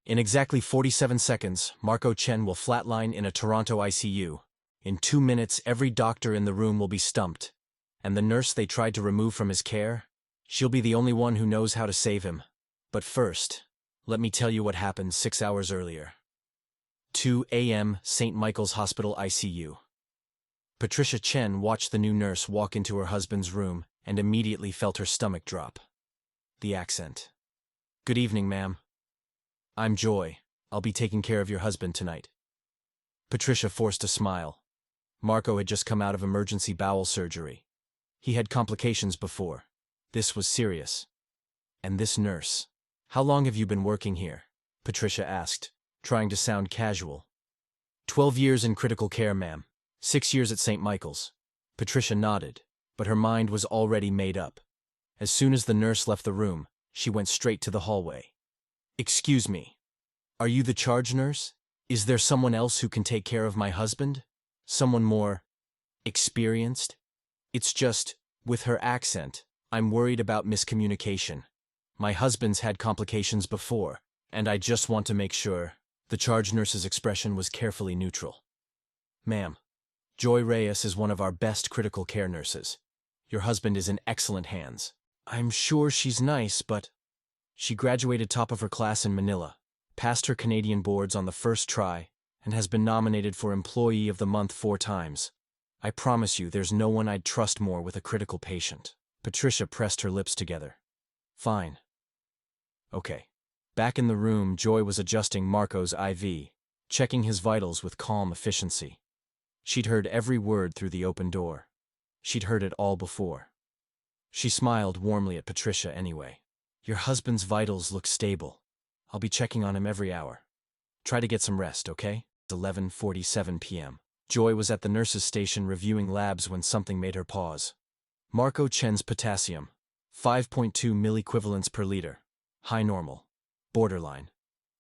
In exactly 47 seconds, Marco Chen will flatline in a Toronto ICU. In 2 minutes, every doctor in the room will be stumped. And the nurse they tried to remove from his care? She'll be the only one who knows how to save him. But first, let me tell you what happened 6 hours earlier. 2 a.m. St. Michael's Hospital ICU. Patricia Chen watched the new nurse walk into her husband's room and immediately felt her stomach drop. The accent. "Good evening, ma'am. I'm Joy. I'll be taking care of your husband tonight." Patricia forced a smile. Marco had just come out of emergency bowel surgery. He had complications before. This was serious. And this nurse. "How long have you been working here?" Patricia asked, trying to sound casual. 12 years in critical care, ma'am. 6 years at St. Michael's. Patricia nodded, but her mind was already made up. As soon as the nurse left the room, she went straight to the hallway. "Excuse me. Are you the charge nurse? Is there someone else who can take care of my husband? Someone more experienced?" "It's just, with her accent, I'm worried about miscommunication. My husband's had complications before, and I just want to make sure." The charge nurse's expression was carefully neutral. "Ma'am, Joy Reyes is one of our best critical care nurses. Your husband is in excellent hands. I'm sure she's nice, but..." She graduated top of her class in Manila, passed her Canadian boards on the first try, and has been nominated for Employee of the Month 4 times. I promise you there's no one I'd trust more with a critical patient. Patricia pressed her lips together. "Fine. Okay." Back in the room, Joy was adjusting Marco's IV, checking his vitals with calm efficiency. She'd heard every word through the open door. She'd heard it all before. She smiled warmly at Patricia anyway. "Your husband's vitals look stable. I'll be checking on him every hour. Try to get some rest, okay?" 11:47 p.m. Joy was at the nurse's station reviewing labs when something made her pause. Marco Chen's potassium, 5.2 milliequivalents per liter. High normal. Borderline.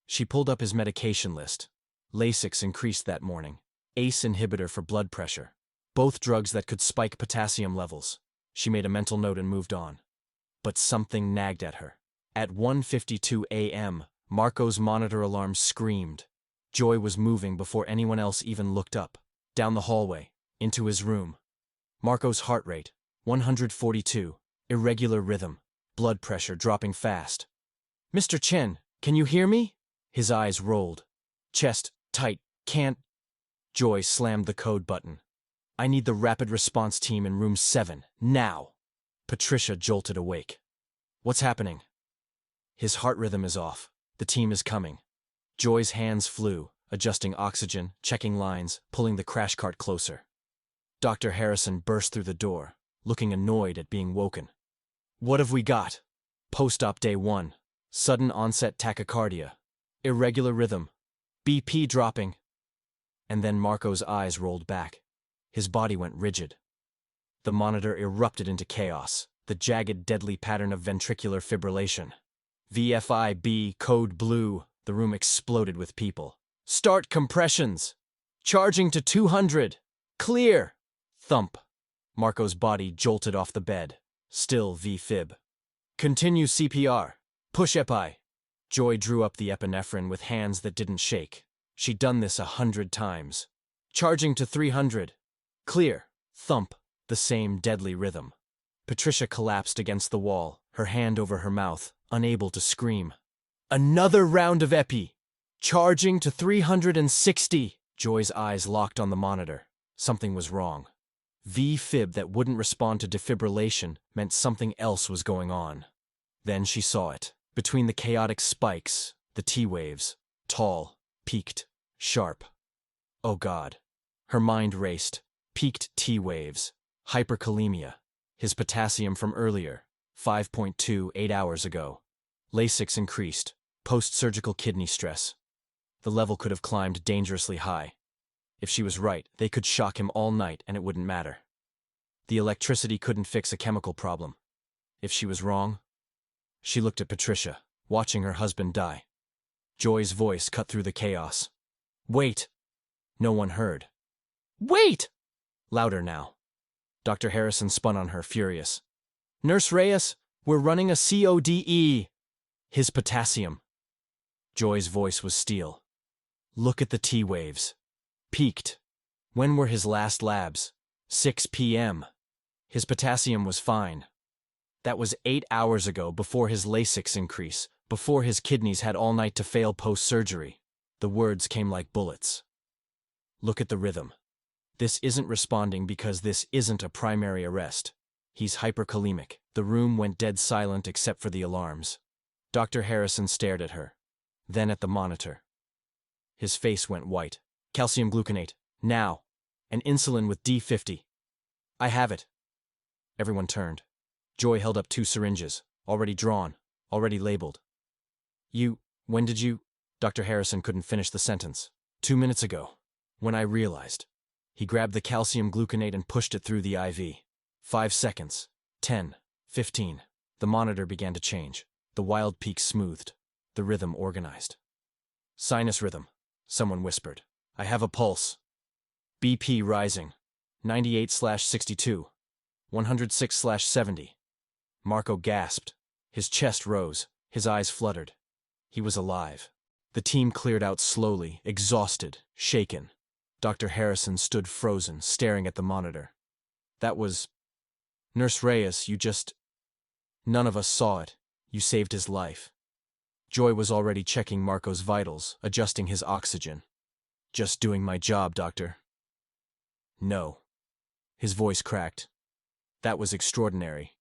She pulled up his medication list. Lasix increased that morning. ACE inhibitor for blood pressure. Both drugs that could spike potassium levels. She made a mental note and moved on. But something nagged at her. At 1:52 a.m., Marco's monitor alarm screamed. Joy was moving before anyone else even looked up. Down the hallway, into his room. Marco's heart rate, 142, irregular rhythm, blood pressure dropping fast. "Mr. Chen, can you hear me?" His eyes rolled. Chest tight, can't... Joy slammed the code button. "I need the rapid response team in room 7, now." Patricia jolted awake. "What's happening?" "His heart rhythm is off. The team is coming." Joy's hands flew, adjusting oxygen, checking lines, pulling the crash cart closer. Dr. Harrison burst through the door, looking annoyed at being woken. "What have we got?" "Post-op day 1. Sudden onset tachycardia. Irregular rhythm. BP dropping." And then Marco's eyes rolled back. His body went rigid. The monitor erupted into chaos, the jagged, deadly pattern of ventricular fibrillation. VFIB, code blue. The room exploded with people. "Start compressions! Charging to 200! Clear!" Thump. Marco's body jolted off the bed. Still V-fib. "Continue CPR. Push epi." Joy drew up the epinephrine with hands that didn't shake. She'd done this 100 times. "Charging to 300. Clear." Thump. The same deadly rhythm. Patricia collapsed against the wall, her hand over her mouth, unable to scream. "Another round of epi. Charging to 360. Joy's eyes locked on the monitor. Something was wrong. V-fib that wouldn't respond to defibrillation meant something else was going on. Then she saw it. Between the chaotic spikes, the T-waves. Tall, peaked, sharp. Oh God. Her mind raced. Peaked T-waves. Hyperkalemia. His potassium from earlier. 5.2 8 hours ago. Lasix increased. Post-surgical kidney stress. The level could have climbed dangerously high. If she was right, they could shock him all night and it wouldn't matter. The electricity couldn't fix a chemical problem. If she was wrong... She looked at Patricia, watching her husband die. Joy's voice cut through the chaos. "Wait!" No one heard. "Wait!" Louder now. Dr. Harrison spun on her, furious. "Nurse Reyes, we're running a CODE." His potassium. Joy's voice was steel. Look at the T waves. Peaked. When were his last labs? 6 p.m. His potassium was fine. That was 8 hours ago, before his Lasix increase, before his kidneys had all night to fail post-surgery. The words came like bullets. Look at the rhythm. This isn't responding because this isn't a primary arrest. He's hyperkalemic. The room went dead silent except for the alarms. Dr. Harrison stared at her, then at the monitor. His face went white. Calcium gluconate. Now. And insulin with D50. I have it. Everyone turned. Joy held up 2 syringes, already drawn, already labeled. When did you? Dr. Harrison couldn't finish the sentence. 2 minutes ago. When I realized. He grabbed the calcium gluconate and pushed it through the IV. 5 seconds. 10. 15. The monitor began to change. The wild peaks smoothed. The rhythm organized. Sinus rhythm, someone whispered. I have a pulse. BP rising. 98/62. 106/70. Marco gasped. His chest rose. His eyes fluttered. He was alive. The team cleared out slowly, exhausted, shaken. Dr. Harrison stood frozen, staring at the monitor. That was... Nurse Reyes, you just... None of us saw it. You saved his life. Joy was already checking Marco's vitals, adjusting his oxygen. Just doing my job, doctor. No. His voice cracked. That was extraordinary.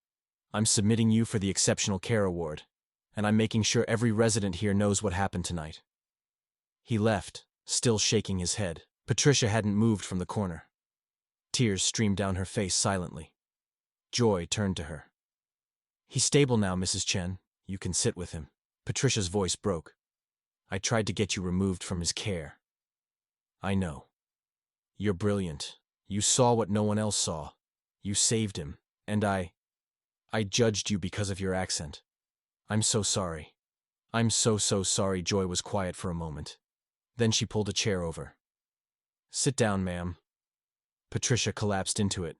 I'm submitting you for the Exceptional Care Award, and I'm making sure every resident here knows what happened tonight. He left, still shaking his head. Patricia hadn't moved from the corner. Tears streamed down her face silently. Joy turned to her. He's stable now, Mrs. Chen. You can sit with him. Patricia's voice broke. I tried to get you removed from his care. I know. You're brilliant. You saw what no one else saw. You saved him, and I judged you because of your accent. I'm so sorry. I'm so sorry. Joy was quiet for a moment. Then she pulled a chair over. Sit down, ma'am. Patricia collapsed into it.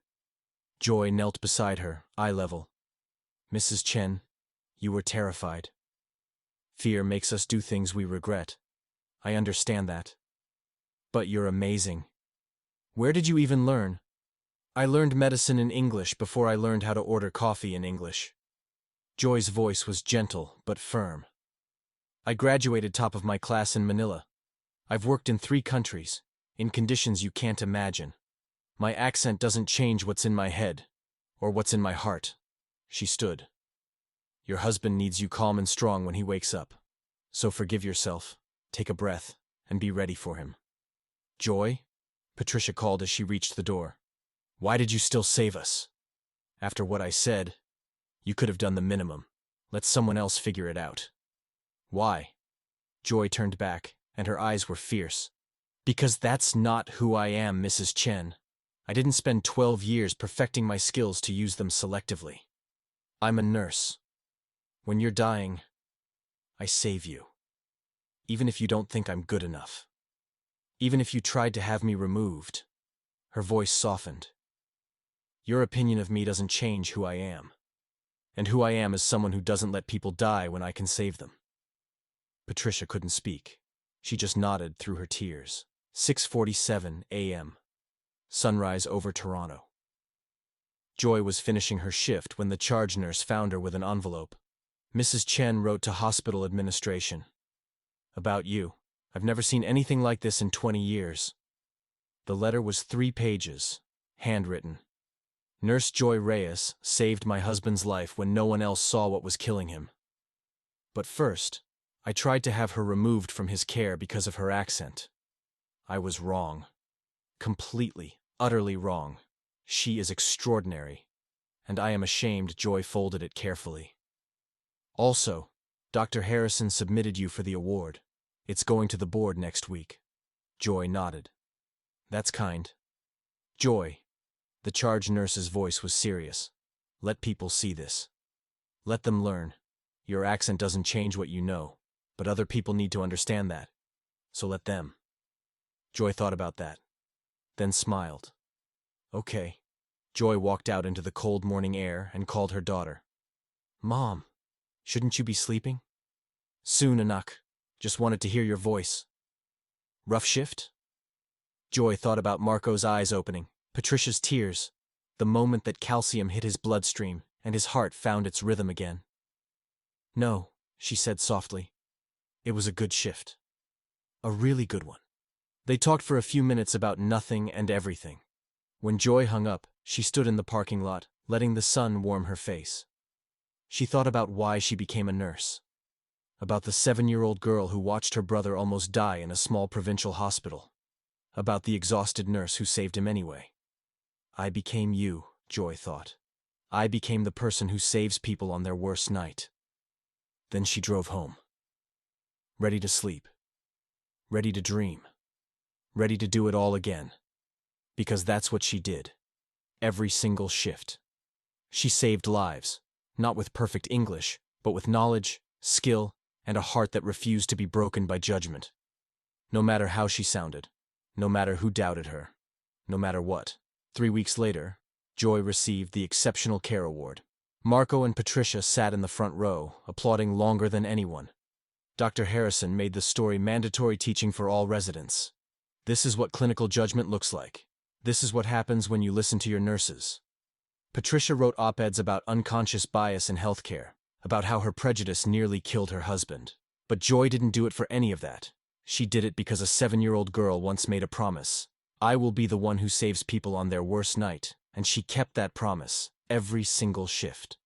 Joy knelt beside her, eye level. Mrs. Chen, you were terrified. Fear makes us do things we regret. I understand that. But you're amazing. Where did you even learn? I learned medicine in English before I learned how to order coffee in English. Joy's voice was gentle but firm. I graduated top of my class in Manila. I've worked in 3 countries, in conditions you can't imagine. My accent doesn't change what's in my head, or what's in my heart. She stood. Your husband needs you calm and strong when he wakes up. So forgive yourself, take a breath, and be ready for him. Joy? Patricia called as she reached the door. Why did you still save us? After what I said, you could have done the minimum. Let someone else figure it out. Why? Joy turned back, and her eyes were fierce. Because that's not who I am, Mrs. Chen. I didn't spend 12 years perfecting my skills to use them selectively. I'm a nurse. When you're dying, I save you. Even if you don't think I'm good enough. Even if you tried to have me removed. Her voice softened. Your opinion of me doesn't change who I am. And who I am is someone who doesn't let people die when I can save them. Patricia couldn't speak. She just nodded through her tears. 6:47 a.m. Sunrise over Toronto. Joy was finishing her shift when the charge nurse found her with an envelope. Mrs. Chen wrote to hospital administration. About you. I've never seen anything like this in 20 years. The letter was 3 pages, handwritten. Nurse Joy Reyes saved my husband's life when no one else saw what was killing him. But first, I tried to have her removed from his care because of her accent. I was wrong. Completely, utterly wrong. She is extraordinary, and I am ashamed. Joy folded it carefully. Also, Dr. Harrison submitted you for the award. It's going to the board next week. Joy nodded. That's kind. Joy. The charge nurse's voice was serious. Let people see this. Let them learn. Your accent doesn't change what you know, but other people need to understand that. So let them. Joy thought about that, then smiled. Okay. Joy walked out into the cold morning air and called her daughter. Mom, shouldn't you be sleeping? Soon, Anak. Just wanted to hear your voice. Rough shift? Joy thought about Marco's eyes opening, Patricia's tears, the moment that calcium hit his bloodstream and his heart found its rhythm again. No, she said softly. It was a good shift. A really good one. They talked for a few minutes about nothing and everything. When Joy hung up, she stood in the parking lot, letting the sun warm her face. She thought about why she became a nurse. About the 7-year-old girl who watched her brother almost die in a small provincial hospital. About the exhausted nurse who saved him anyway. I became you, Joy thought. I became the person who saves people on their worst night. Then she drove home. Ready to sleep. Ready to dream. Ready to do it all again. Because that's what she did. Every single shift. She saved lives, not with perfect English, but with knowledge, skill, and a heart that refused to be broken by judgment. No matter how she sounded, no matter who doubted her, no matter what. 3 weeks later, Joy received the Exceptional Care Award. Marco and Patricia sat in the front row, applauding longer than anyone. Dr. Harrison made the story mandatory teaching for all residents. This is what clinical judgment looks like. This is what happens when you listen to your nurses. Patricia wrote op-eds about unconscious bias in healthcare, about how her prejudice nearly killed her husband. But Joy didn't do it for any of that. She did it because a 7-year-old girl once made a promise. I will be the one who saves people on their worst night, and she kept that promise every single shift.